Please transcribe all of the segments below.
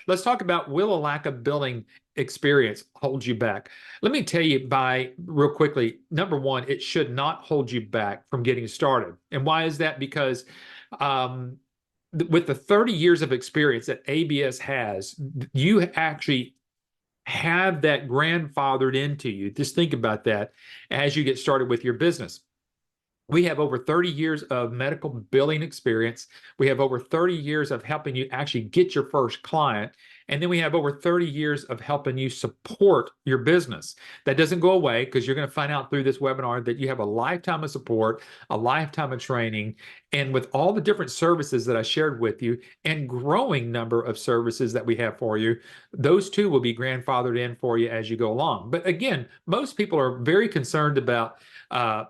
let's talk about, will a lack of billing experience hold you back? Let me tell you by real quickly, number one, it should not hold you back from getting started. And why is that? Because um, with the 30 years of experience that ABS has, you actually have that grandfathered into you. Just think about that as you get started with your business. We have over 30 years of medical billing experience. We have over 30 years of helping you actually get your first client. And then we have over 30 years of helping you support your business. That doesn't go away, because you're going to find out through this webinar that you have a lifetime of support, a lifetime of training, and with all the different services that I shared with you and growing number of services that we have for you, those two will be grandfathered in for you as you go along. But again, most people are very concerned about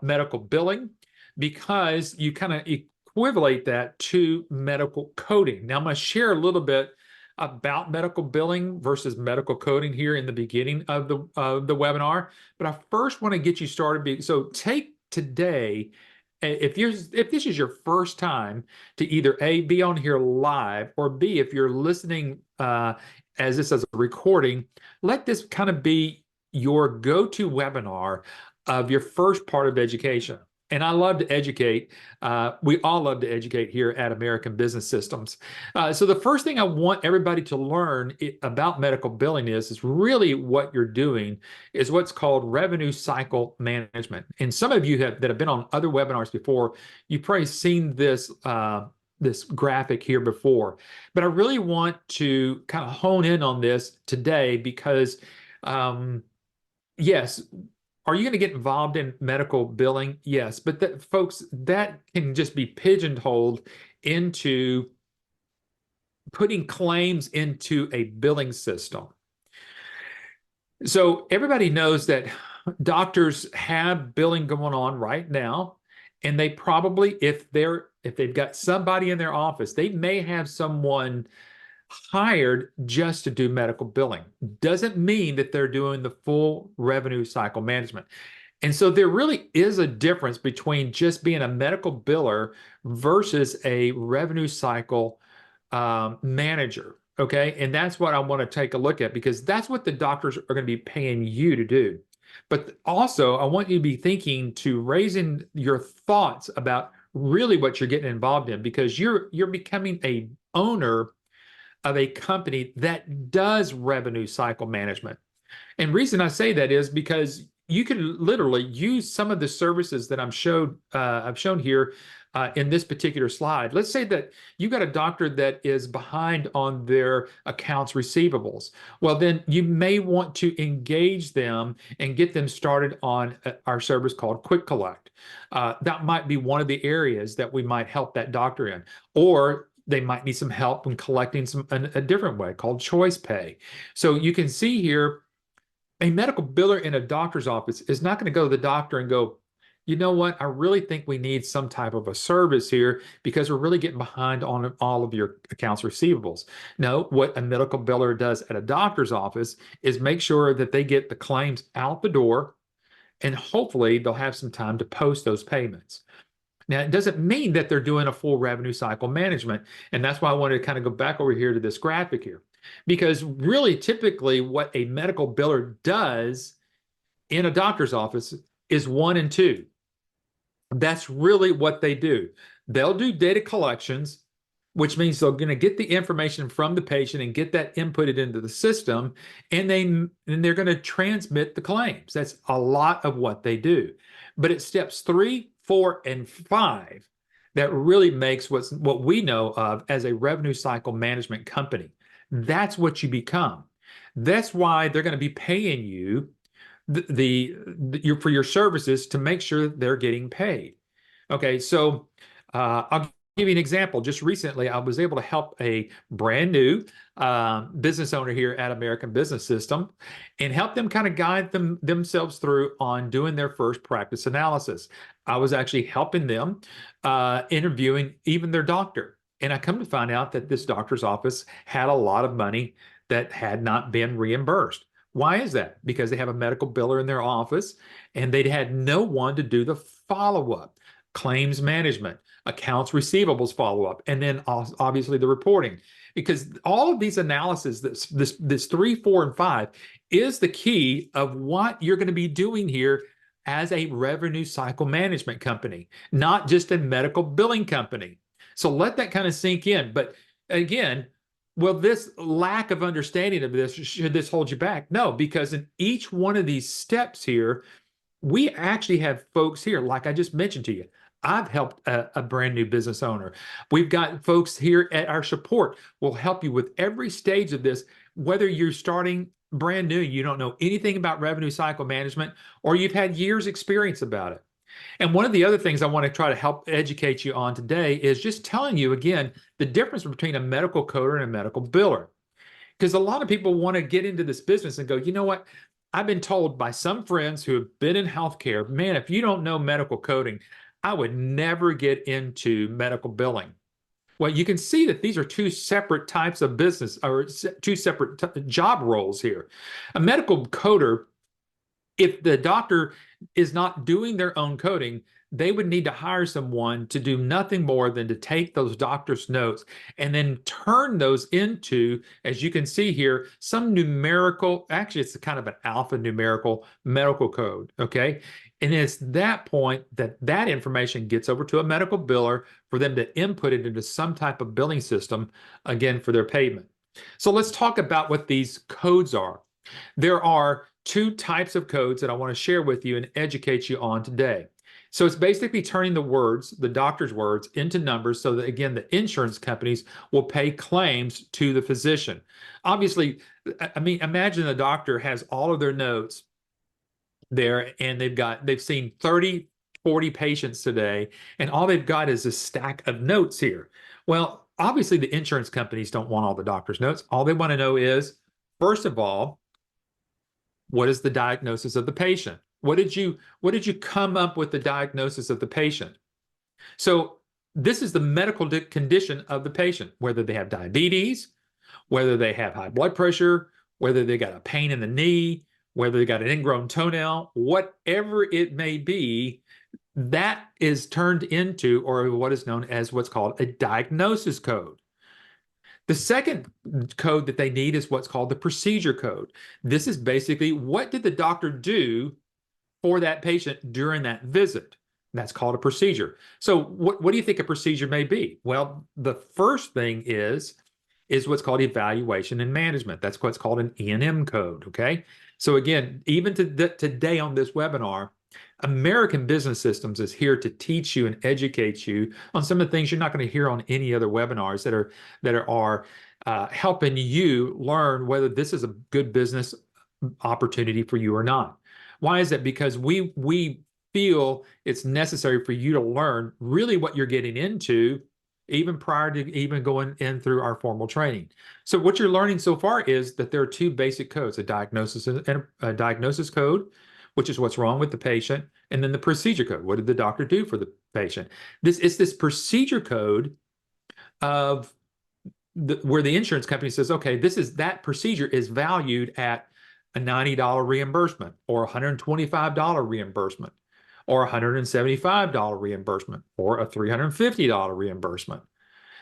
medical billing, because you kind of equivalent that to medical coding. Now, I'm going to share a little bit about medical billing versus medical coding here in the beginning of the webinar, but I first want to get you started. So take today, if this is your first time to either A, be on here live, or B, if you're listening as this as a recording, let this kind of be your go-to webinar of your first part of education. And I love to educate. We all love to educate here at American Business Systems. So the first thing I want everybody to learn about medical billing is really what you're doing is what's called revenue cycle management. And some of you that have been on other webinars before, you've probably seen this this graphic here before. But I really want to kind of hone in on this today because, yes, are you going to get involved in medical billing? Yes, but that, folks, that can just be pigeonholed into putting claims into a billing system. So everybody knows that doctors have billing going on right now, and they probably, if they've got somebody in their office, they may have someone hired just to do medical billing. Doesn't mean that they're doing the full revenue cycle management. And so there really is a difference between just being a medical biller versus a revenue cycle manager. Okay. And that's what I want to take a look at, because that's what the doctors are going to be paying you to do. But also, I want you to be thinking to raising your thoughts about really what you're getting involved in, because you're becoming a owner of a company that does revenue cycle management. And reason I say that is because you can literally use some of the services that I've shown here in this particular slide. Let's say that you got a doctor that is behind on their accounts receivables. Well, then you may want to engage them and get them started on our service called Quick Collect. That might be one of the areas that we might help that doctor in. Or they might need some help in collecting a different way called choice pay. So you can see here, a medical biller in a doctor's office is not going to go to the doctor and go, you know what, I really think we need some type of a service here because we're really getting behind on all of your accounts receivables. No, what a medical biller does at a doctor's office is make sure that they get the claims out the door, and hopefully they'll have some time to post those payments. Now, it doesn't mean that they're doing a full revenue cycle management. And that's why I wanted to kind of go back over here to this graphic here. Because really, typically, what a medical biller does in a doctor's office is 1 and 2. That's really what they do. They'll do data collections, which means they're going to get the information from the patient and get that inputted into the system, and they're going to transmit the claims. That's a lot of what they do. But it's steps 3, 4, and 5 that really makes what we know of as a revenue cycle management company. That's what you become. That's why they're going to be paying you for your services to make sure they're getting paid. Okay, so I'll give you an example. Just recently, I was able to help a brand new business owner here at American Business System and help them kind of guide themselves through on doing their first practice analysis. I was actually helping them interviewing even their doctor. And I come to find out that this doctor's office had a lot of money that had not been reimbursed. Why is that? Because they have a medical biller in their office and they'd had no one to do the follow-up. claims management, accounts receivables follow-up, and then obviously the reporting. Because all of these analysis, this 3, 4, and 5 is the key of what you're going to be doing here as a revenue cycle management company, not just a medical billing company. So let that kind of sink in. But again, will this lack of understanding of this, should this hold you back? No, because in each one of these steps here, we actually have folks here, like I just mentioned to you. I've helped a brand new business owner. We've got folks here at our support will help you with every stage of this, whether you're starting brand new, you don't know anything about revenue cycle management, or you've had years experience about it. And one of the other things I want to try to help educate you on today is just telling you again the difference between a medical coder and a medical biller. Because a lot of people want to get into this business and go, you know what? I've been told by some friends who have been in healthcare, man, if you don't know medical coding, I would never get into medical billing. Well, you can see that these are two separate types of business or two separate job roles here. A medical coder, if the doctor is not doing their own coding, they would need to hire someone to do nothing more than to take those doctor's notes and then turn those into, as you can see here, some numerical, actually it's kind of an alphanumerical medical code, okay? And it's that point that that information gets over to a medical biller for them to input it into some type of billing system, again, for their payment. So let's talk about what these codes are. There are two types of codes that I want to share with you and educate you on today. So it's basically turning the words, the doctor's words, into numbers so that, again, the insurance companies will pay claims to the physician. Obviously, I mean, imagine the doctor has all of their notes there and they've seen 30, 40 patients today, and all they've got is a stack of notes here. Well, obviously the insurance companies don't want all the doctor's notes. All they want to know is, first of all, what is the diagnosis of the patient? What did you come up with the diagnosis of the patient? So this is the medical condition of the patient, whether they have diabetes, whether they have high blood pressure, whether they got a pain in the knee, whether they got an ingrown toenail, whatever it may be, that is turned into, or what is known as what's called a diagnosis code. The second code that they need is what's called the procedure code. This is basically, what did the doctor do for that patient during that visit? That's called a procedure. So what do you think a procedure may be? Well, the first thing is what's called evaluation and management. That's what's called an E&M code, okay? So again, even today on this webinar, American Business Systems is here to teach you and educate you on some of the things you're not going to hear on any other webinars that are helping you learn whether this is a good business opportunity for you or not. Why is that? Because we feel it's necessary for you to learn really what you're getting into even prior to even going in through our formal training. So what you're learning so far is that there are two basic codes, a diagnosis and a diagnosis code, which is what's wrong with the patient, and then the procedure code. What did the doctor do for the patient? This is this procedure code of where the insurance company says, okay, that procedure is valued at a $90 reimbursement or a $125 reimbursement or a $175 reimbursement or a $350 reimbursement.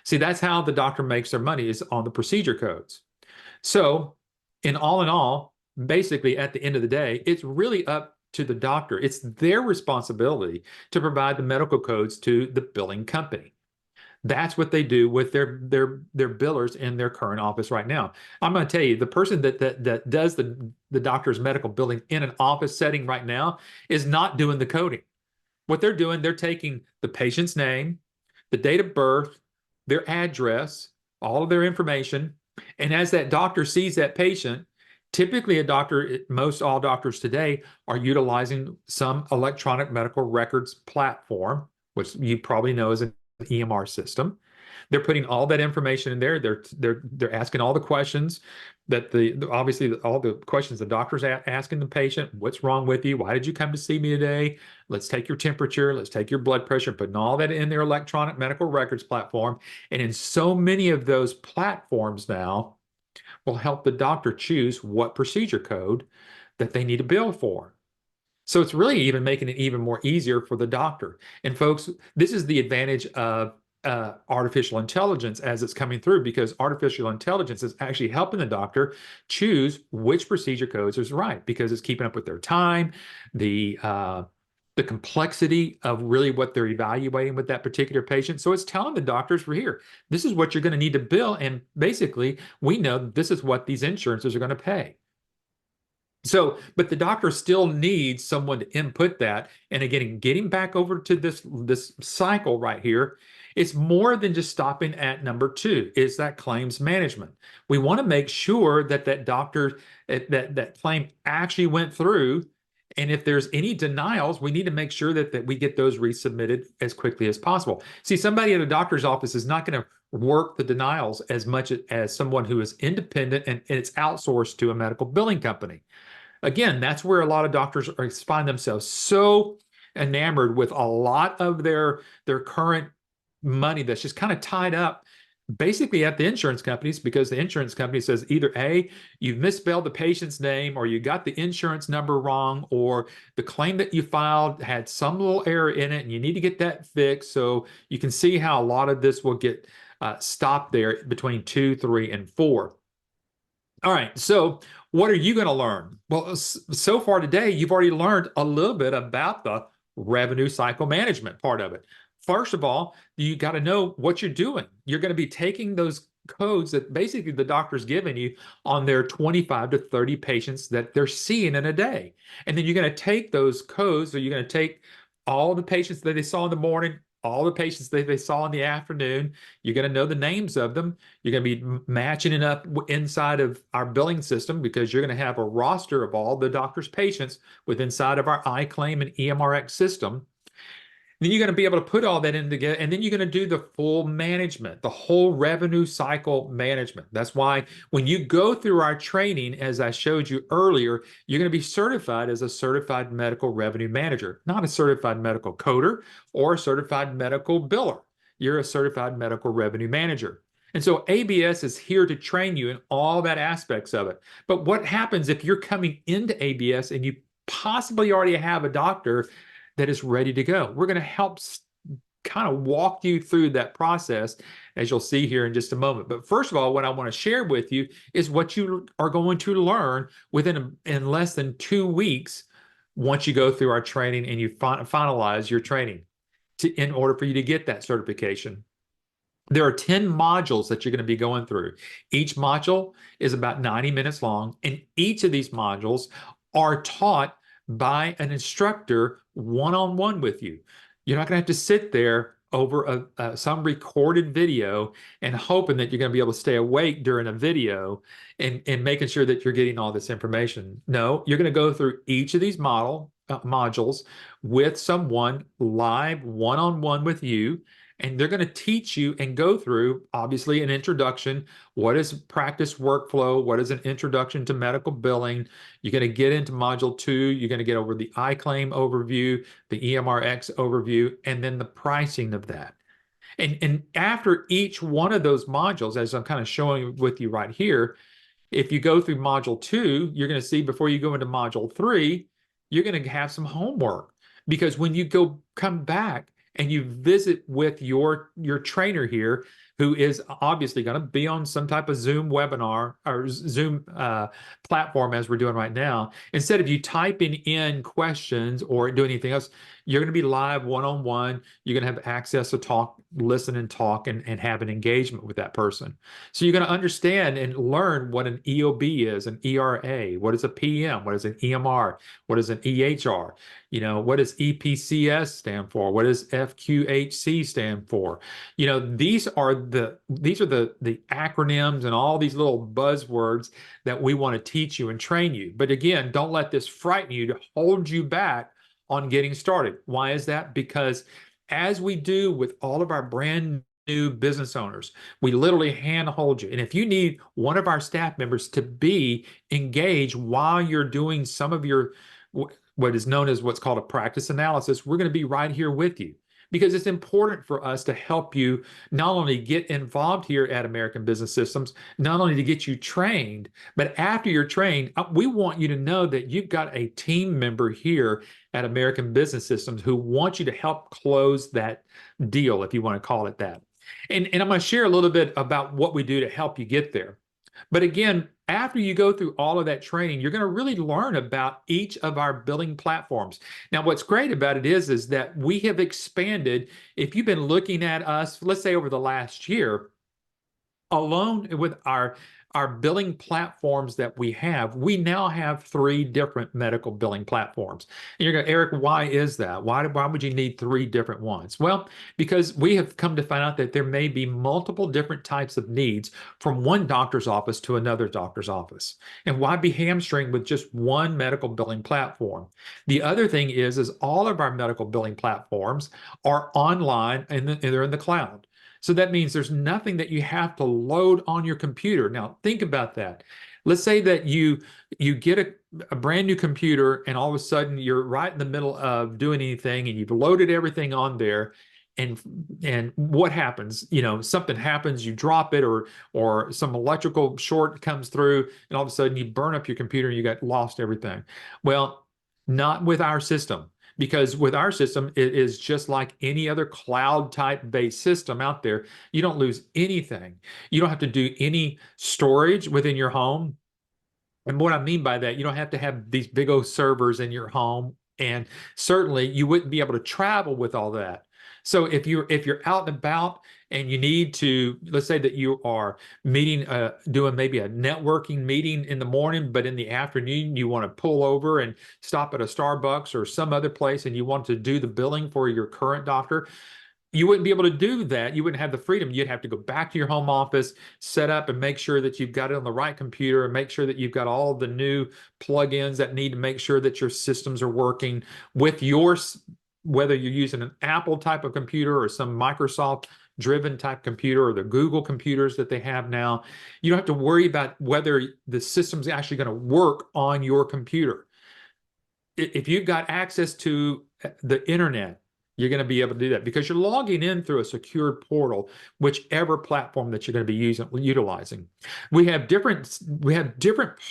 See, that's how the doctor makes their money, is on the procedure codes. So in all, basically at the end of the day, it's really up to the doctor. It's their responsibility to provide the medical codes to the billing company. That's what they do with their billers in their current office right now. I'm going to tell you, the person that does the doctor's medical billing in an office setting right now is not doing the coding. What they're doing, they're taking the patient's name, the date of birth, their address, all of their information, and as that doctor sees that patient, typically a doctor, most all doctors today are utilizing some electronic medical records platform, which you probably know is an EMR system. They're putting all that information in there. They're asking all the questions that obviously all the questions the doctor's asking the patient. What's wrong with you? Why did you come to see me today? Let's take your temperature. Let's take your blood pressure. Putting all that in their electronic medical records platform. And in so many of those platforms now will help the doctor choose what procedure code that they need to bill for. So it's really even making it even more easier for the doctor. And folks, this is the advantage of artificial intelligence as it's coming through, because artificial intelligence is actually helping the doctor choose which procedure codes is right, because it's keeping up with their time, the complexity of really what they're evaluating with that particular patient. So it's telling the doctors, we're here, this is what you're going to need to bill. And basically, we know this is what these insurances are going to pay. So, but the doctor still needs someone to input that. And again, getting back over to this cycle right here, it's more than just stopping at number two. It's that claims management. We want to make sure that that doctor that claim actually went through. And if there's any denials, we need to make sure that we get those resubmitted as quickly as possible. See, somebody at a doctor's office is not going to work the denials as much as someone who is independent and it's outsourced to a medical billing company. Again, that's where a lot of doctors find themselves so enamored with a lot of their current money that's just kind of tied up basically at the insurance companies, because the insurance company says either A, you've misspelled the patient's name, or you got the insurance number wrong, or the claim that you filed had some little error in it and you need to get that fixed. So you can see how a lot of this will get stopped there between 2, 3, and 4. All right, so what are you going to learn? Well, so far today, you've already learned a little bit about the revenue cycle management part of it. First of all, you got to know what you're doing. You're going to be taking those codes that basically the doctor's giving you on their 25 to 30 patients that they're seeing in a day. And then you're going to take those codes, or you're going to take all the patients that they saw in the morning, all the patients that they saw in the afternoon. You're going to know the names of them. You're going to be matching it up inside of our billing system, because you're going to have a roster of all the doctor's patients with inside of our iClaim and EMRX system. Then you're going to be able to put all that in together, and then you're going to do the full management, the whole revenue cycle management. That's why when you go through our training, as I showed you earlier, you're going to be certified as a certified medical revenue manager, not a certified medical coder or a certified medical biller. You're a certified medical revenue manager. And so ABS is here to train you in all that aspects of it. But what happens if you're coming into ABS and you possibly already have a doctor that is ready to go? We're going to help kind of walk you through that process, as you'll see here in just a moment. But first of all, what I want to share with you is what you are going to learn in less than 2 weeks once you go through our training and you finalize your training in order for you to get that certification. There are 10 modules that you're going to be going through. Each module is about 90 minutes long, and each of these modules are taught by an instructor one-on-one with you. You're not going to have to sit there over some recorded video and hoping that you're going to be able to stay awake during a video and making sure that you're getting all this information. No, you're going to go through each of these modules with someone live one-on-one with you. And they're going to teach you and go through, obviously, an introduction. What is practice workflow? What is an introduction to medical billing? You're going to get into module 2. You're going to get over the iClaim overview, the EMRX overview, and then the pricing of that. And after each one of those modules, as I'm kind of showing with you right here, if you go through module 2, you're going to see before you go into module 3, you're going to have some homework. Because when you come back and you visit with your trainer here, who is obviously going to be on some type of Zoom webinar or Zoom platform as we're doing right now, instead of you typing in questions or doing anything else, you're going to be live one-on-one. You're going to have access to talk, listen and talk, and have an engagement with that person. So you're going to understand and learn what an EOB is, an ERA, what is a PM, what is an EMR, what is an EHR, what does EPCS stand for, what does FQHC stand for. These are the acronyms and all these little buzzwords that we want to teach you and train you. But again, don't let this frighten you to hold you back on getting started. Why is that? Because as we do with all of our brand new business owners, we literally handhold you. And if you need one of our staff members to be engaged while you're doing some of your what is known as what's called a practice analysis, we're going to be right here with you. because it's important for us to help you not only get involved here at American Business Systems, not only to get you trained, but after you're trained, we want you to know that you've got a team member here at American Business Systems who wants you to help close that deal, if you want to call it that. And I'm going to share a little bit about what we do to help you get there. But again, after you go through all of that training, you're going to really learn about each of our billing platforms. Now, what's great about it is that we have expanded. If you've been looking at us, let's say over the last year, alone with our billing platforms that we now have 3 different medical billing platforms. And you're going, Eric, why is that? Why would you need 3 different ones? Well, because we have come to find out that there may be multiple different types of needs from one doctor's office to another doctor's office. And why be hamstringed with just one medical billing platform? The other thing is all of our medical billing platforms are online and they're in the cloud. So that means there's nothing that you have to load on your computer. Now, think about that. Let's say that you get a brand new computer and all of a sudden you're right in the middle of doing anything and you've loaded everything on there. And what happens? Something happens, you drop it, or some electrical short comes through, and all of a sudden you burn up your computer and you got lost everything. Well, not with our system. Because with our system, it is just like any other cloud type based system out there. You don't lose anything. You don't have to do any storage within your home. And what I mean by that, you don't have to have these big old servers in your home. And certainly you wouldn't be able to travel with all that. So if you're out and about and you need to, let's say that you are doing maybe a networking meeting in the morning, but in the afternoon you want to pull over and stop at a Starbucks or some other place and you want to do the billing for your current doctor, you wouldn't be able to do that. You wouldn't have the freedom. You'd have to go back to your home office, set up and make sure that you've got it on the right computer and make sure that you've got all the new plugins that need to make sure that your systems are working with whether you're using an Apple type of computer or some Microsoft driven type computer or the Google computers that they have now. You don't have to worry about whether the system's actually going to work on your computer. If you've got access to the internet, you're going to be able to do that because you're logging in through a secured portal, whichever platform that you're going to be utilizing. We have different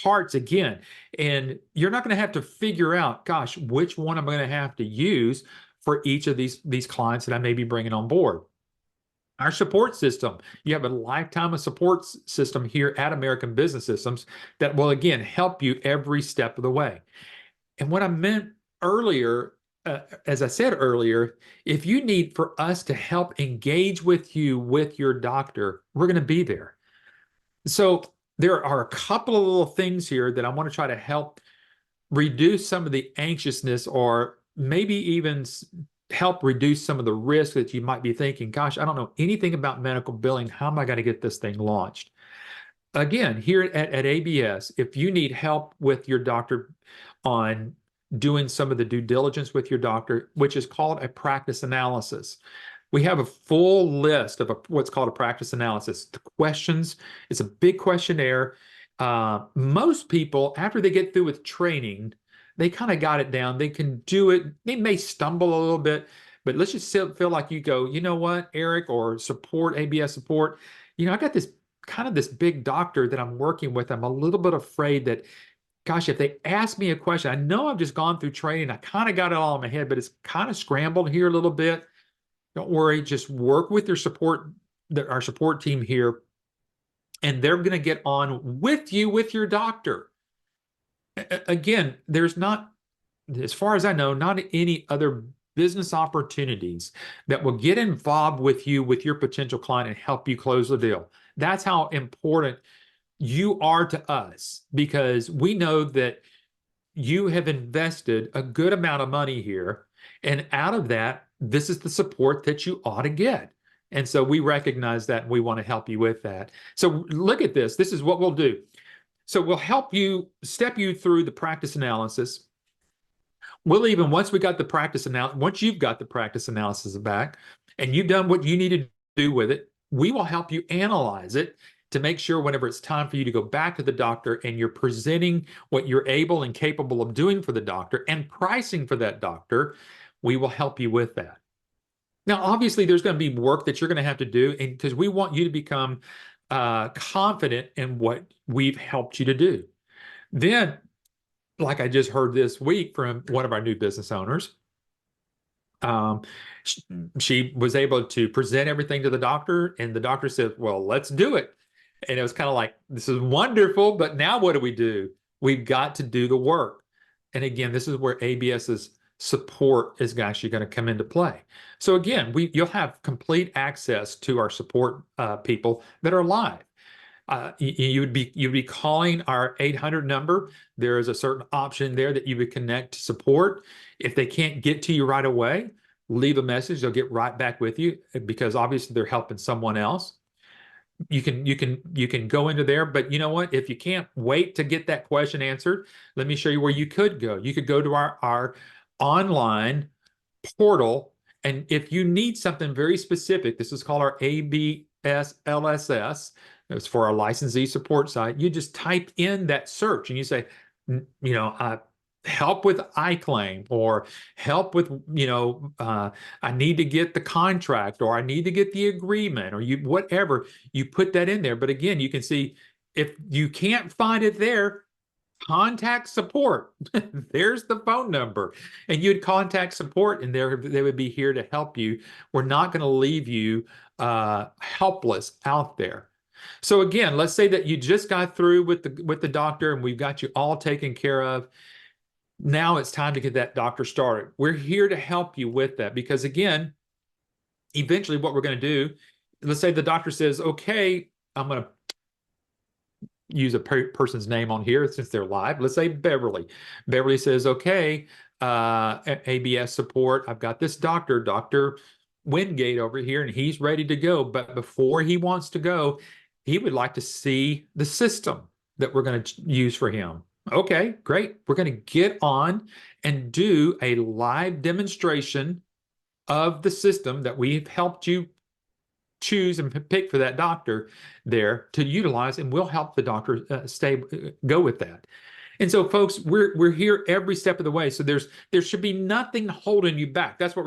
parts again, and you're not going to have to figure out, gosh, which one am I going to have to use for each of these clients that I may be bringing on board. Our support system, you have a lifetime of support system here at American Business Systems that will, again, help you every step of the way. And what I meant earlier, as I said earlier, if you need for us to help engage with you with your doctor, we're going to be there. So there are a couple of little things here that I want to try to help reduce some of the anxiousness or maybe even help reduce some of the risk that you might be thinking, gosh, I don't know anything about medical billing. How am I going to get this thing launched? Again, here at ABS, if you need help with your doctor on doing some of the due diligence with your doctor, which is called a practice analysis. We have a full list of what's called a practice analysis. The questions, it's a big questionnaire. Most people, after they get through with training, they kind of got it down. They can do it. They may stumble a little bit, but let's just feel like you go, you know what, Eric, or ABS support, I got this big doctor that I'm working with. I'm a little bit afraid that, gosh, if they ask me a question, I know I've just gone through training. I kind of got it all in my head, but it's kind of scrambled here a little bit. Don't worry, just work with our support team here, and they're going to get on with you with your doctor. Again, there's not, as far as I know, not any other business opportunities that will get involved with you, with your potential client and help you close the deal. That's how important you are to us, because we know that you have invested a good amount of money here. And out of that, this is the support that you ought to get. And so we recognize that and we want to help you with that. So look at this. This is what we'll do. So we'll help you, step you through the practice analysis. We'll even, once you've got the practice analysis back and you've done what you need to do with it, we will help you analyze it to make sure whenever it's time for you to go back to the doctor and you're presenting what you're able and capable of doing for the doctor and pricing for that doctor, we will help you with that. Now, obviously, there's going to be work that you're going to have to do, and because we want you to become confident in what we've helped you to do. Then, like I just heard this week from one of our new business owners, um, she was able to present everything to the doctor, and the doctor said, "Well, let's do it." And it was kind of like, "This is wonderful, but now what do we do? We've got to do the work." And again, this is where ABS's support is actually going to come into play. So again, you'll have complete access to our support people that are live. You'd be calling our 800 number. There is a certain option there that you would connect to support. If they can't get to you right away, leave a message. They'll get right back with you because obviously they're helping someone else. You can go into there, but you know what? If you can't wait to get that question answered, let me show you where you could go. You could go to our online portal, and if you need something very specific, this is called our ABS LSS. It's for our licensee support site. You just type in that search and you say, help with iClaim, or help with, I need to get the contract, or I need to get the agreement, or whatever, you put that in there. But again, you can see if you can't find it there, contact support. There's the phone number. And you'd contact support and they would be here to help you. We're not going to leave you helpless out there. So again, let's say that you just got through with the doctor and we've got you all taken care of. Now it's time to get that doctor started. We're here to help you with that because again, eventually what we're going to do, let's say the doctor says, okay, I'm going to use a person's name on here since they're live. Let's say Beverly. Beverly says, okay, ABS support, I've got this doctor, Dr. Wingate over here, and he's ready to go. But before he wants to go, he would like to see the system that we're going to use for him. Okay, great. We're going to get on and do a live demonstration of the system that we've helped you choose and pick for that doctor there to utilize, and we'll help the doctor go with that. And so, folks, we're here every step of the way. So there should be nothing holding you back. That's what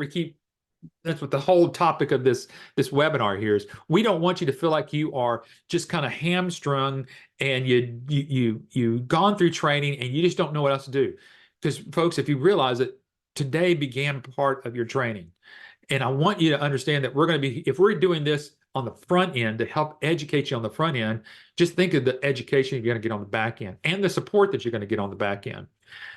the whole topic of this webinar here is. We don't want you to feel like you are just kind of hamstrung and you've gone through training and you just don't know what else to do. Because folks, if you realize that today began part of your training, and I want you to understand that if we're doing this on the front end to help educate you on the front end, just think of the education you're going to get on the back end and the support that you're going to get on the back end.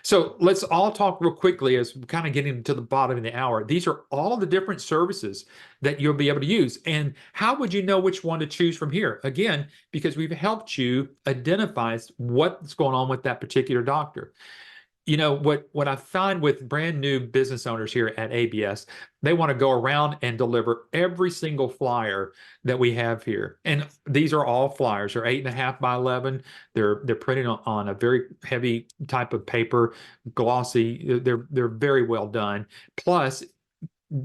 So let's all talk real quickly as we're kind of getting to the bottom of the hour. These are all the different services that you'll be able to use. And how would you know which one to choose from here? Again, because we've helped you identify what's going on with that particular doctor. What I find with brand new business owners here at ABS, they want to go around and deliver every single flyer that we have here. And these are all flyers. They're 8.5 by 11. They're printed on a very heavy type of paper, glossy. They're very well done. Plus,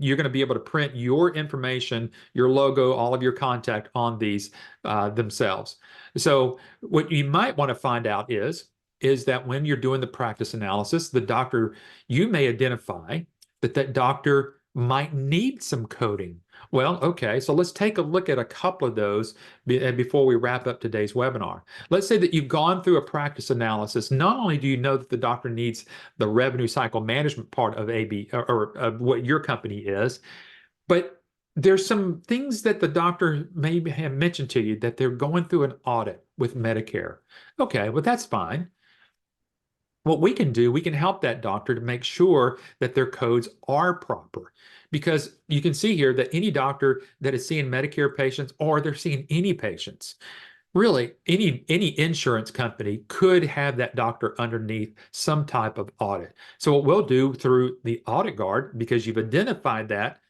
you're going to be able to print your information, your logo, all of your contact on these themselves. So what you might want to find out is that when you're doing the practice analysis, you may identify that doctor might need some coding. Well, okay, so let's take a look at a couple of those before we wrap up today's webinar. Let's say that you've gone through a practice analysis. Not only do you know that the doctor needs the revenue cycle management part of or of what your company is, but there's some things that the doctor may have mentioned to you that they're going through an audit with Medicare. Okay, well, that's fine. What we can do, we can help that doctor to make sure that their codes are proper. Because you can see here that any doctor that is seeing Medicare patients, or they're seeing any patients, really any insurance company could have that doctor underneath some type of audit. So what we'll do through the Audit Guard, because you've identified that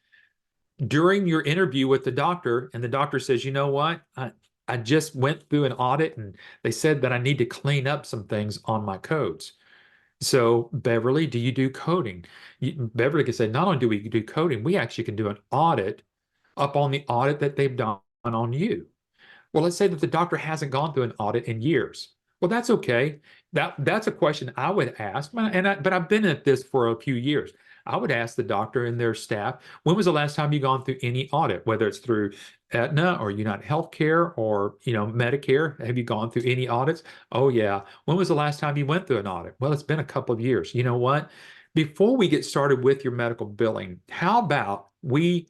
during your interview with the doctor, and the doctor says, you know what, I just went through an audit and they said that I need to clean up some things on my codes. So, Beverly, do you do coding? Beverly can say, not only do we do coding, we actually can do an audit up on the audit that they've done on you. Well, let's say that the doctor hasn't gone through an audit in years. Well, that's okay. That's a question I would ask, but I've been at this for a few years. I would ask the doctor and their staff, when was the last time you gone through any audit, whether it's through Aetna or United Healthcare or, Medicare? Have you gone through any audits? Oh yeah. When was the last time you went through an audit? Well, it's been a couple of years. You know what? Before we get started with your medical billing, how about we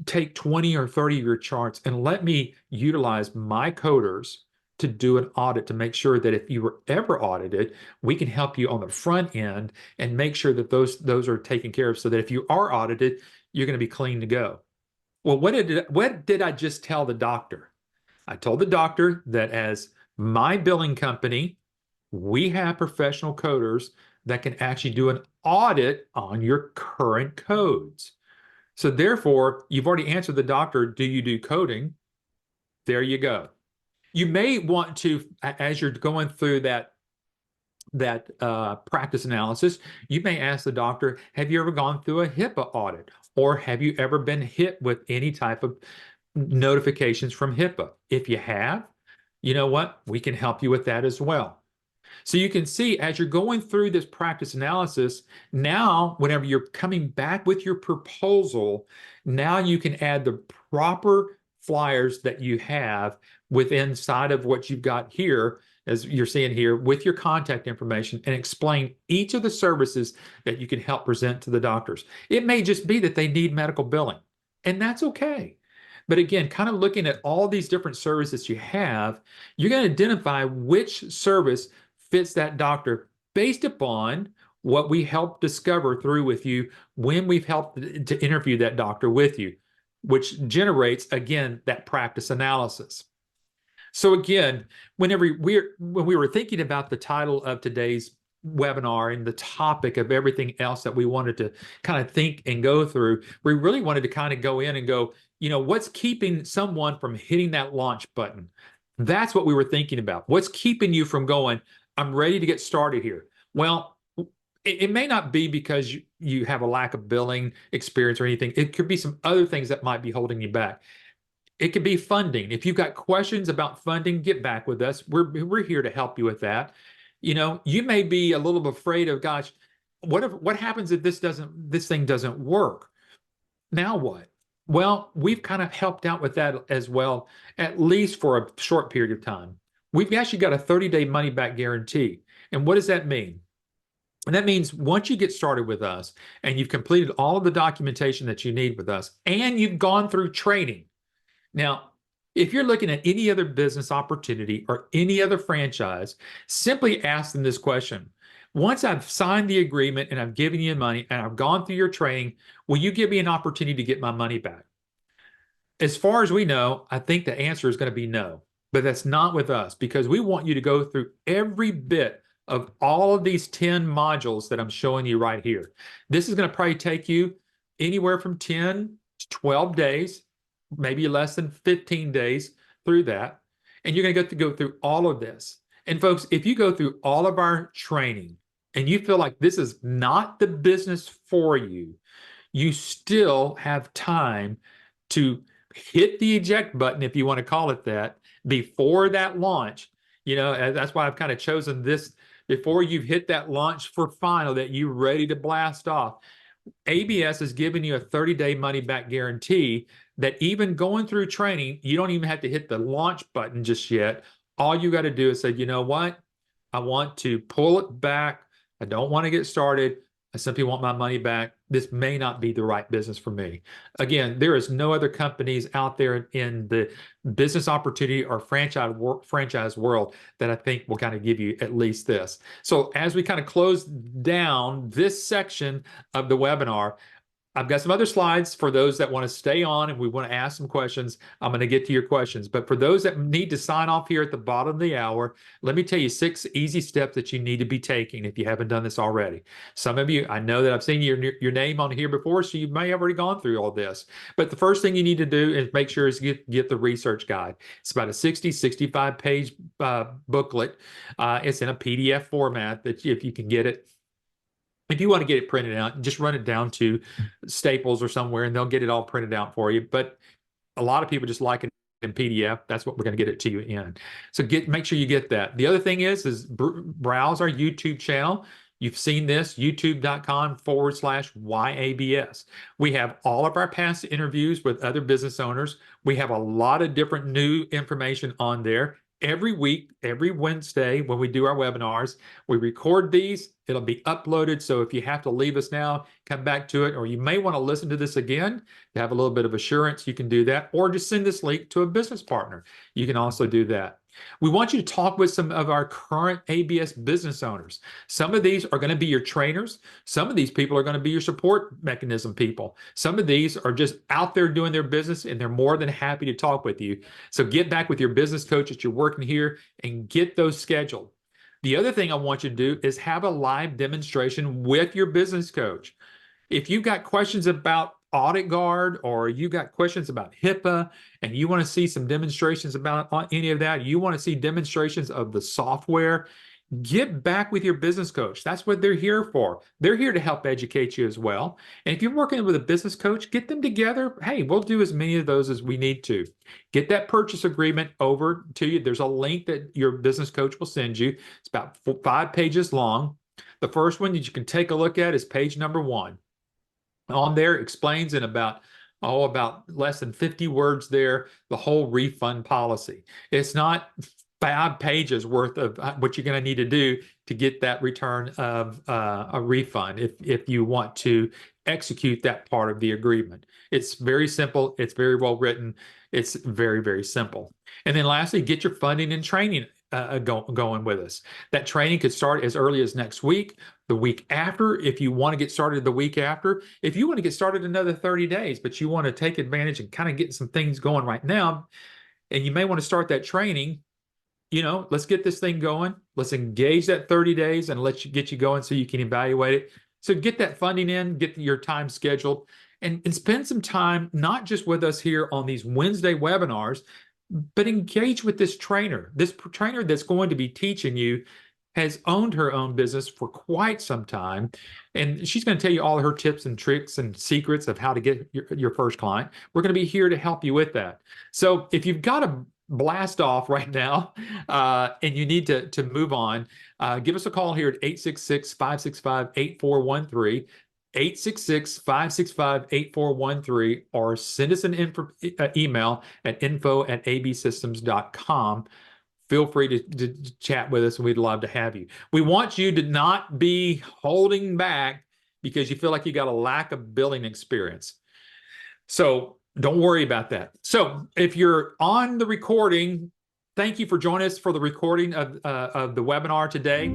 take 20 or 30 of your charts and let me utilize my coders to do an audit to make sure that if you were ever audited, we can help you on the front end and make sure that those are taken care of so that if you are audited, you're going to be clean to go. Well, what did I just tell the doctor? I told the doctor that as my billing company, we have professional coders that can actually do an audit on your current codes. So therefore, you've already answered the doctor, do you do coding? There you go. You may want to, as you're going through that practice analysis, you may ask the doctor, have you ever gone through a HIPAA audit? Or have you ever been hit with any type of notifications from HIPAA? If you have, you know what? We can help you with that as well. So you can see as you're going through this practice analysis, now whenever you're coming back with your proposal, now you can add the proper flyers that you have within inside of what you've got here, as you're seeing here, with your contact information, and explain each of the services that you can help present to the doctors. It may just be that they need medical billing, and that's okay. But again, kind of looking at all these different services you have, you're going to identify which service fits that doctor based upon what we helped discover through with you when we've helped to interview that doctor with you, which generates, again, that practice analysis. So again, when we were thinking about the title of today's webinar and the topic of everything else that we wanted to kind of think and go through, we really wanted to kind of go in and go, what's keeping someone from hitting that launch button? That's what we were thinking about. What's keeping you from going, I'm ready to get started here? Well, it may not be because you have a lack of billing experience or anything. It could be some other things that might be holding you back. It could be funding. If you've got questions about funding, get back with us. We're here to help you with that. You may be a little afraid of, gosh, what happens if this thing doesn't work? Now what? Well, we've kind of helped out with that as well, at least for a short period of time. We've actually got a 30-day money-back guarantee. And what does that mean? And that means once you get started with us and you've completed all of the documentation that you need with us and you've gone through training. Now, if you're looking at any other business opportunity or any other franchise, simply ask them this question. Once I've signed the agreement and I've given you money and I've gone through your training, will you give me an opportunity to get my money back? As far as we know, I think the answer is going to be no. But that's not with us, because we want you to go through every bit of all of these 10 modules that I'm showing you right here. This is going to probably take you anywhere from 10 to 12 days, maybe less than 15 days through that. And you're going to get to go through all of this. And folks, if you go through all of our training and you feel like this is not the business for you, you still have time to hit the eject button, if you want to call it that, before that launch. That's why I've kind of chosen this before you've hit that launch for final, that you're ready to blast off. ABS is giving you a 30-day money-back guarantee that even going through training, you don't even have to hit the launch button just yet. All you got to do is say, you know what? I want to pull it back. I don't want to get started. I simply want my money back. This may not be the right business for me. Again, there is no other companies out there in the business opportunity or franchise world that I think will kind of give you at least this. So as we kind of close down this section of the webinar, I've got some other slides for those that want to stay on and we want to ask some questions. I'm going to get to your questions. But for those that need to sign off here at the bottom of the hour, let me tell you 6 easy steps that you need to be taking if you haven't done this already. Some of you, I know that I've seen your name on here before, so you may have already gone through all this. But the first thing you need to do is make sure is get the research guide. It's about a 65 page booklet. It's in a PDF format that if you can get it. If you want to get it printed out, just run it down to Staples or somewhere and they'll get it all printed out for you. But a lot of people just like it in PDF. That's what we're going to get it to you in. So make sure you get that. The other thing is browse our YouTube channel. You've seen this, youtube.com/YABS. We have all of our past interviews with other business owners. We have a lot of different new information on there. Every week, every Wednesday, when we do our webinars, we record these. It'll be uploaded. So if you have to leave us now, come back to it, or you may want to listen to this again to have a little bit of assurance, you can do that, or just send this link to a business partner. You can also do that. We want you to talk with some of our current ABS business owners. Some of these are going to be your trainers. Some of these people are going to be your support mechanism people. Some of these are just out there doing their business, and they're more than happy to talk with you. So get back with your business coach that you're working here and get those scheduled. The other thing I want you to do is have a live demonstration with your business coach. If you've got questions about Audit Guard, or you got questions about HIPAA, and you want to see some demonstrations about any of that, you want to see demonstrations of the software, get back with your business coach. That's what they're here for. They're here to help educate you as well. And if you're working with a business coach, get them together. Hey, we'll do as many of those as we need to. Get that purchase agreement over to you. There's a link that your business coach will send you. It's about 5 pages long. The first one that you can take a look at is page number 1. On there explains in about less than 50 words there the whole refund policy. It's not 5 pages worth of what you're going to need to do to get that return of a refund if you want to execute that part of the agreement. It's very simple. It's very well written. It's very, very simple. And then lastly, get your funding and training going with us. That training could start as early as next week, the week after, if you want to get started the week after. If you want to get started another 30 days, but you want to take advantage and kind of get some things going right now, and you may want to start that training, let's get this thing going. Let's engage that 30 days and get you going so you can evaluate it. So get that funding in, get your time scheduled, and spend some time, not just with us here on these Wednesday webinars, but engage with this trainer. This trainer that's going to be teaching you has owned her own business for quite some time, and she's going to tell you all her tips and tricks and secrets of how to get your first client. We're going to be here to help you with that. So if you've got to blast off right now and you need to move on, give us a call here at 866-565-8413. 866-565-8413, or send us an email at info@absystems.com. Feel free to chat with us, and we'd love to have you. We want you to not be holding back because you feel like you got a lack of billing experience. So don't worry about that. So if you're on the recording, thank you for joining us for the recording of the webinar today.